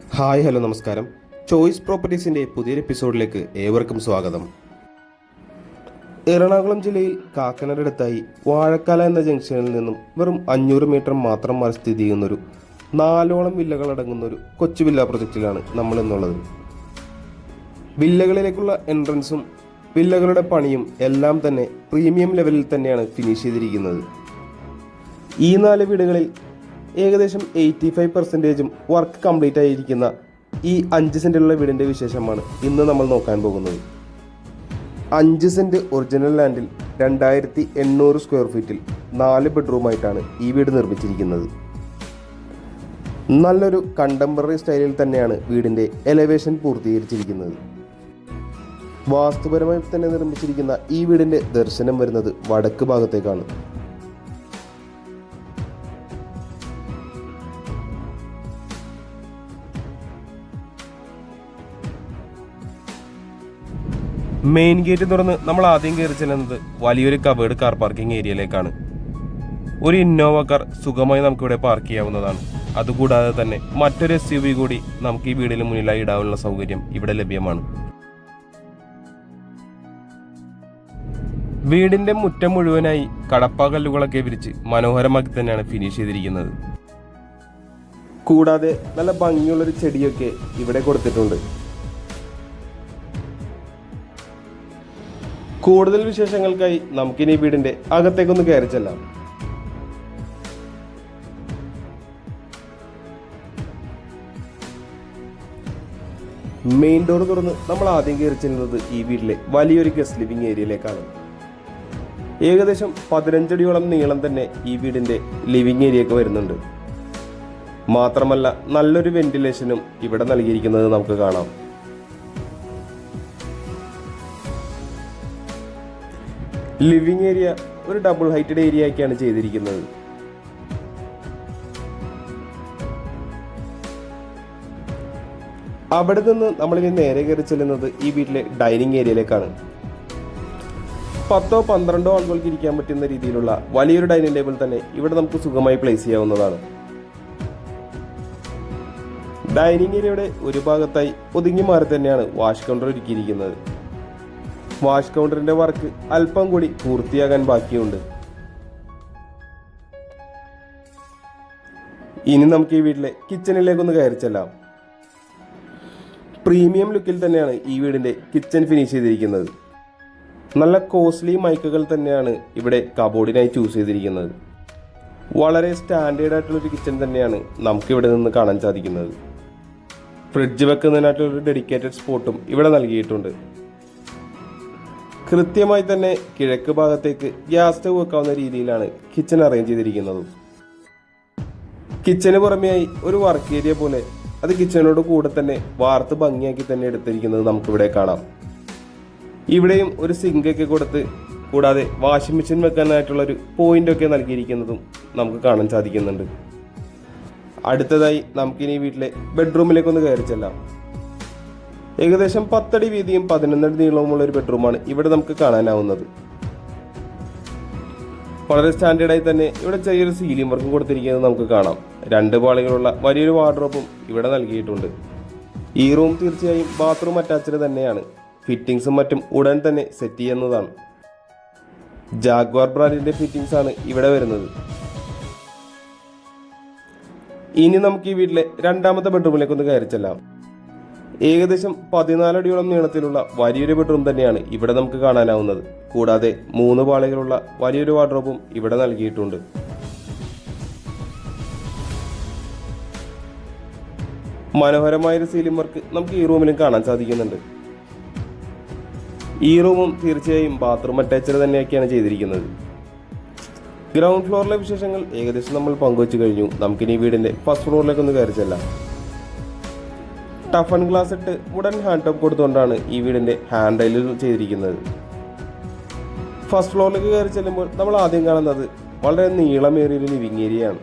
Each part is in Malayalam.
ഹായ് ഹലോ നമസ്കാരം. ചോയ്സ് പ്രോപ്പർട്ടീസിൻ്റെ പുതിയൊരു എപ്പിസോഡിലേക്ക് ഏവർക്കും സ്വാഗതം. എറണാകുളം ജില്ലയിൽ കാക്കനാടടുത്തായി വാഴക്കാല എന്ന ജംഗ്ഷനിൽ നിന്നും വെറും 500 മീറ്റർ മാത്രം മാറി സ്ഥിതി ചെയ്യുന്നൊരു 4ഓളം വില്ലകളടങ്ങുന്ന ഒരു കൊച്ചു വില്ല പ്രൊജക്റ്റിലാണ് നമ്മൾ എന്നുള്ളത്. വില്ലകളിലേക്കുള്ള എൻട്രൻസും വില്ലകളുടെ പണിയും എല്ലാം തന്നെ പ്രീമിയം ലെവലിൽ തന്നെയാണ് ഫിനിഷ് ചെയ്തിരിക്കുന്നത്. ഈ 4 വീടുകളിൽ ഏകദേശം 85% വർക്ക് കംപ്ലീറ്റ് ആയിരിക്കുന്ന ഈ 5 സെൻറ്റിലുള്ള വീടിൻ്റെ വിശേഷമാണ് ഇന്ന് നമ്മൾ നോക്കാൻ പോകുന്നത്. 5 സെൻറ്റ് ഒറിജിനൽ ലാൻഡിൽ 2800 സ്ക്വയർ ഫീറ്റിൽ 4 ബെഡ്റൂമായിട്ടാണ് ഈ വീട് നിർമ്മിച്ചിരിക്കുന്നത്. നല്ലൊരു കണ്ടംപററി സ്റ്റൈലിൽ തന്നെയാണ് വീടിൻ്റെ എലവേഷൻ പൂർത്തീകരിച്ചിരിക്കുന്നത്. വാസ്തുപരമായി തന്നെ നിർമ്മിച്ചിരിക്കുന്ന ഈ വീടിൻ്റെ ദർശനം വരുന്നത് വടക്ക് ഭാഗത്തേക്കാണ്. മെയിൻ ഗേറ്റ് തുറന്ന് നമ്മൾ ആദ്യം കയറി ചെല്ലുന്നത് വലിയൊരു കവേർഡ് കാർ പാർക്കിംഗ് ഏരിയയിലേക്കാണ്. ഒരു ഇന്നോവ കാർ സുഖമായി നമുക്കിവിടെ പാർക്ക് ചെയ്യാവുന്നതാണ്. അതുകൂടാതെ തന്നെ മറ്റൊരു SUV കൂടി നമുക്ക് ഈ വീടിന് മുന്നിലായി ഇടാനുള്ള സൗകര്യം ഇവിടെ ലഭ്യമാണ്. വീടിന്റെ മുറ്റം മുഴുവനായി കടപ്പാക്കല്ലുകളൊക്കെ വിരിച്ച് മനോഹരമാക്കി തന്നെയാണ് ഫിനിഷ് ചെയ്തിരിക്കുന്നത്. കൂടാതെ നല്ല ഭംഗിയുള്ളൊരു ചെടിയൊക്കെ ഇവിടെ കൊടുത്തിട്ടുണ്ട്. കൂടുതൽ വിശേഷങ്ങൾക്കായി നമുക്കിനി വീടിന്റെ അകത്തേക്കൊന്ന് കയറി ചെല്ലാം. മെയിൻ ഡോർ തുറന്ന് നമ്മൾ ആദ്യം കയറി ചെല്ലുന്നത് ഈ വീട്ടിലെ വലിയൊരു ഗസ്റ്റ് ലിവിംഗ് ഏരിയയിലേക്കാണ്. ഏകദേശം 15 അടിയോളം നീളം തന്നെ ഈ വീടിന്റെ ലിവിംഗ് ഏരിയയൊക്കെ വരുന്നുണ്ട്. മാത്രമല്ല നല്ലൊരു വെന്റിലേഷനും ഇവിടെ നൽകിയിരിക്കുന്നത് നമുക്ക് കാണാം. ലിവിംഗ് ഏരിയ ഒരു ഡബിൾ ഹൈറ്റഡ് ഏരിയ ആക്കിയാണ് ചെയ്തിരിക്കുന്നത്. അവിടെ നിന്ന് നമ്മളിനി നേരെ കയറി ചെല്ലുന്നത് ഈ വീട്ടിലെ ഡൈനിങ് ഏരിയയിലേക്കാണ്. 10-12 ആളുകൾക്ക് ഇരിക്കാൻ പറ്റുന്ന രീതിയിലുള്ള വലിയൊരു ഡൈനിങ് ടേബിൾ തന്നെ ഇവിടെ നമുക്ക് സുഖമായി പ്ലേസ് ചെയ്യാവുന്നതാണ്. ഡൈനിങ് ഏരിയയുടെ ഒരു ഭാഗത്തായി ഒതുങ്ങി മാറി തന്നെയാണ് വാഷ് കൗണ്ടർ ഒരുക്കിയിരിക്കുന്നത്. വാഷ് കൗണ്ടറിന്റെ വർക്ക് അല്പം കൂടി പൂർത്തിയാകാൻ ബാക്കിയുണ്ട്. ഇനി നമുക്ക് ഈ വീട്ടിലെ കിച്ചണിലേക്കൊന്ന് കയറി ചെല്ലാം. പ്രീമിയം ലുക്കിൽ തന്നെയാണ് ഈ വീടിന്റെ കിച്ചൺ ഫിനിഷ് ചെയ്തിരിക്കുന്നത്. നല്ല കോസ്റ്റ്ലി മൈക്കുകൾ തന്നെയാണ് ഇവിടെ കബോർഡിനായി ചൂസ് ചെയ്തിരിക്കുന്നത്. വളരെ സ്റ്റാൻഡേർഡ് ആയിട്ടുള്ളൊരു കിച്ചൺ തന്നെയാണ് നമുക്ക് ഇവിടെ നിന്ന് കാണാൻ സാധിക്കുന്നത്. ഫ്രിഡ്ജ് വെക്കുന്നതിനായിട്ടുള്ളൊരു ഡെഡിക്കേറ്റഡ് സ്പോട്ടും ഇവിടെ നൽകിയിട്ടുണ്ട്. കൃത്യമായി തന്നെ കിഴക്ക് ഭാഗത്തേക്ക് ഗ്യാസ് സ്റ്റവ് വെക്കാവുന്ന രീതിയിലാണ് കിച്ചൺ അറേഞ്ച് ചെയ്തിരിക്കുന്നത്. കിച്ചന് പുറമെയായി ഒരു വർക്ക് ഏരിയ പോലെ അത് കിച്ചനോട് കൂടെ തന്നെ വാർത്ത് ഭംഗിയാക്കി തന്നെ എടുത്തിരിക്കുന്നത് നമുക്കിവിടെ കാണാം. ഇവിടെയും ഒരു സിങ്കൊക്കെ കൊടുത്ത് കൂടാതെ വാഷിംഗ് മെഷീൻ വെക്കാനായിട്ടുള്ളൊരു പോയിന്റൊക്കെ നൽകിയിരിക്കുന്നതും നമുക്ക് കാണാൻ സാധിക്കുന്നുണ്ട്. അടുത്തതായി നമുക്കിനി വീട്ടിലെ ബെഡ്റൂമിലേക്കൊന്ന് കയറി ചെല്ലാം. ഏകദേശം 10 അടി വീതിയും 11 അടി നീളവുമുള്ള ഒരു ബെഡ്റൂമാണ് ഇവിടെ നമുക്ക് കാണാനാവുന്നത്. വളരെ സ്റ്റാൻഡേർഡായി തന്നെ ഇവിടെ ചെറിയൊരു സീലിംഗ് വർക്കും കൊടുത്തിരിക്കുന്നത് നമുക്ക് കാണാം. 2 പാളികളുള്ള വലിയൊരു വാർഡ്രോബും ഇവിടെ നൽകിയിട്ടുണ്ട്. ഈ റൂം തീർച്ചയായും ബാത്റൂം അറ്റാച്ച്ഡ് തന്നെയാണ്. ഫിറ്റിംഗ്സും മറ്റും ഉടൻ തന്നെ സെറ്റ് ചെയ്യുന്നതാണ്. ജാഗ്വാർ ബ്രാൻഡിന്റെ ഫിറ്റിംഗ്സ് ആണ് ഇവിടെ വരുന്നത്. ഇനി നമുക്ക് ഈ വീട്ടിലെ രണ്ടാമത്തെ ബെഡ്റൂമിലേക്കൊന്ന് കയറി ചെല്ലാം. ഏകദേശം 14 അടിയോളം നീളത്തിലുള്ള വലിയൊരു ബെഡ്റൂം തന്നെയാണ് ഇവിടെ നമുക്ക് കാണാനാവുന്നത്. കൂടാതെ 3 പാളികളുള്ള വലിയൊരു വാർഡ്രോബും ഇവിടെ നൽകിയിട്ടുണ്ട്. മനോഹരമായൊരു സീലിംഗ് വർക്ക് നമുക്ക് ഈ റൂമിലും കാണാൻ സാധിക്കുന്നുണ്ട്. ഈ റൂമും തീർച്ചയായും ബാത്റൂം അറ്റാച്ച്ഡ് തന്നെയൊക്കെയാണ് ചെയ്തിരിക്കുന്നത്. ഗ്രൗണ്ട് ഫ്ലോറിലെ വിശേഷങ്ങൾ ഏകദേശം നമ്മൾ പങ്കുവച്ചു കഴിഞ്ഞു. നമുക്കിനി വീടിന്റെ ഫസ്റ്റ് ഫ്ലോറിലേക്കൊന്ന് കയറി ചെല്ലാം. ടഫ് ആൻഡ് ഗ്ലാസ് ഇട്ട് വുഡൻ ഹാൻഡ് ടോപ്പ് കൊടുത്തുകൊണ്ടാണ് ഈ വീടിന്റെ ഹാൻഡ് റെയിൽ ചെയ്തിരിക്കുന്നത്. ഫസ്റ്റ് ഫ്ലോറിലേക്ക് കയറി ചെല്ലുമ്പോൾ നമ്മൾ ആദ്യം കാണുന്നത് വളരെ നീളമേറിയൊരു ലിവിംഗ് ഏരിയയാണ്.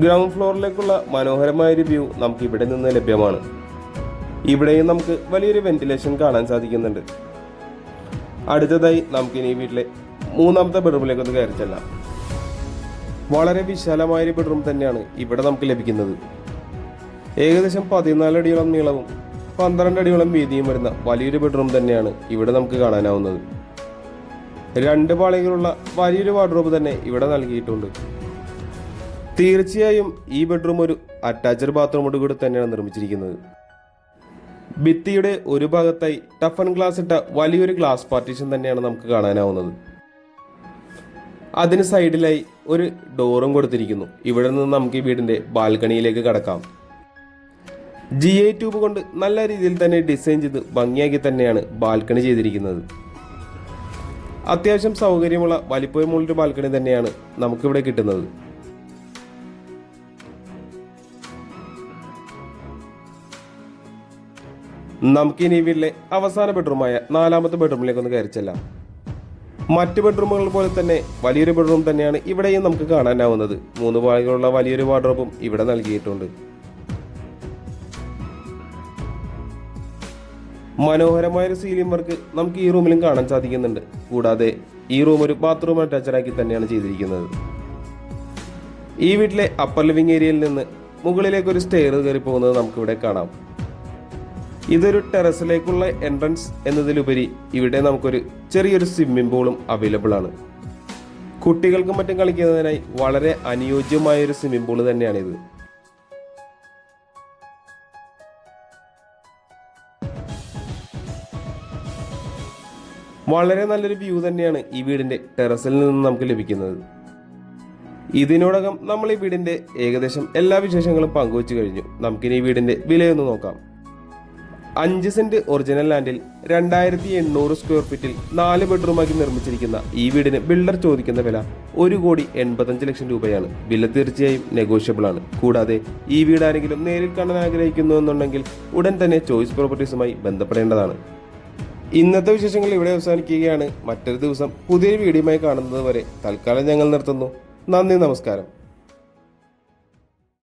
ഗ്രൗണ്ട് ഫ്ലോറിലേക്കുള്ള മനോഹരമായൊരു വ്യൂ നമുക്ക് ഇവിടെ നിന്ന് ലഭ്യമാണ്. ഇവിടെയും നമുക്ക് വലിയൊരു വെന്റിലേഷൻ കാണാൻ സാധിക്കുന്നുണ്ട്. അടുത്തതായി നമുക്കിനി വീട്ടിലെ മൂന്നാമത്തെ ബെഡ്റൂമിലേക്ക് ഒന്ന് കയറി ചെല്ലാം. വളരെ വിശാലമായൊരു ബെഡ്റൂം തന്നെയാണ് ഇവിടെ നമുക്ക് ലഭിക്കുന്നത്. ഏകദേശം 14 അടിയോളം നീളവും 12 അടിയോളം വീതിയും വരുന്ന വലിയൊരു ബെഡ്റൂം തന്നെയാണ് ഇവിടെ നമുക്ക് കാണാനാവുന്നത്. 2 പാളികളുള്ള വലിയൊരു വാർഡ്രോബ് തന്നെ ഇവിടെ നൽകിയിട്ടുണ്ട്. തീർച്ചയായും ഈ ബെഡ്റൂം ഒരു അറ്റാച്ച്ഡ് ബാത്റൂമോട് കൂടി തന്നെയാണ് നിർമ്മിച്ചിരിക്കുന്നത്. ഭിത്തിയുടെ ഒരു ഭാഗത്തായി ടഫൻ ഗ്ലാസ് ഇട്ട വലിയൊരു ഗ്ലാസ് പാർട്ടീഷൻ തന്നെയാണ് നമുക്ക് കാണാനാവുന്നത്. അതിന് സൈഡിലായി ഒരു ഡോറും കൊടുത്തിരിക്കുന്നു. ഇവിടെ നിന്ന് നമുക്ക് ഈ വീടിന്റെ ബാൽക്കണിയിലേക്ക് കടക്കാം. GI ട്യൂബ് കൊണ്ട് നല്ല രീതിയിൽ തന്നെ ഡിസൈൻ ചെയ്ത് ഭംഗിയാക്കി തന്നെയാണ് ബാൽക്കണി ചെയ്തിരിക്കുന്നത്. അത്യാവശ്യം സൗകര്യമുള്ള വലിപ്പമുള്ളൊരു ബാൽക്കണി തന്നെയാണ് നമുക്കിവിടെ കിട്ടുന്നത്. നമുക്കിനി വീട്ടിലെ അവസാന ബെഡ്റൂമായ 4ാമത്തെ ബെഡ്റൂമിലേക്ക് ഒന്ന് കയറി ചെല്ലാം. മറ്റ് ബെഡ്റൂമുകൾ പോലെ തന്നെ വലിയൊരു ബെഡ്റൂം തന്നെയാണ് ഇവിടെയും നമുക്ക് കാണാനാവുന്നത്. 3 പാളികളുള്ള വലിയൊരു വാർഡ്രോബും ഇവിടെ നൽകിയിട്ടുണ്ട്. മനോഹരമായൊരു സീലിംഗ് വർക്ക് നമുക്ക് ഈ റൂമിലും കാണാൻ സാധിക്കുന്നുണ്ട്. കൂടാതെ ഈ റൂം ഒരു ബാത്റൂം അറ്റാച്ച്ഡ് ആക്കി തന്നെയാണ് ചെയ്തിരിക്കുന്നത്. ഈ വീട്ടിലെ അപ്പർ ലിവിംഗ് ഏരിയയിൽ നിന്ന് മുകളിലേക്ക് ഒരു സ്റ്റെയർ കയറി പോകുന്നത് നമുക്കിവിടെ കാണാം. ഇതൊരു ടെറസിലേക്കുള്ള എൻട്രൻസ് എന്നതിലുപരി ഇവിടെ നമുക്കൊരു ചെറിയൊരു സ്വിമ്മിംഗ് പൂളും അവൈലബിൾ ആണ്. കുട്ടികൾക്കും മറ്റും കളിക്കുന്നതിനായി വളരെ അനുയോജ്യമായൊരു സ്വിമ്മിംഗ് പൂള് തന്നെയാണിത്. വളരെ നല്ലൊരു വ്യൂ തന്നെയാണ് ഈ വീടിന്റെ ടെറസിൽ നിന്ന് നമുക്ക് ലഭിക്കുന്നത്. ഇതിനോടകം നമ്മൾ ഈ വീടിന്റെ ഏകദേശം എല്ലാ വിശേഷങ്ങളും പങ്കുവച്ചു കഴിഞ്ഞു. നമുക്കിനി ഈ വീടിന്റെ വിലയൊന്ന് നോക്കാം. 5 സെന്റ് ഒറിജിനൽ ലാൻഡിൽ 2800 സ്ക്വയർ ഫീറ്റിൽ 4 ബെഡ്റൂമാക്കി നിർമ്മിച്ചിരിക്കുന്ന ഈ വീടിന് ബിൽഡർ ചോദിക്കുന്ന വില 1,85,00,000 രൂപയാണ്. വില തീർച്ചയായും നെഗോഷ്യബിൾ ആണ്. കൂടാതെ ഈ വീട് ആരെങ്കിലും നേരിൽ കാണാൻ ആഗ്രഹിക്കുന്നു എന്നുണ്ടെങ്കിൽ ഉടൻ തന്നെ ചോയ്സ് പ്രോപ്പർട്ടീസുമായി ബന്ധപ്പെടേണ്ടതാണ്. ഇന്നത്തെ വിശേഷങ്ങൾ ഇവിടെ അവസാനിക്കുകയാണ്. മറ്റൊരു ദിവസം പുതിയൊരു വീഡിയോയുമായി കാണുന്നത് വരെ തൽക്കാലം ഞങ്ങൾ നിർത്തുന്നു. നന്ദി, നമസ്കാരം.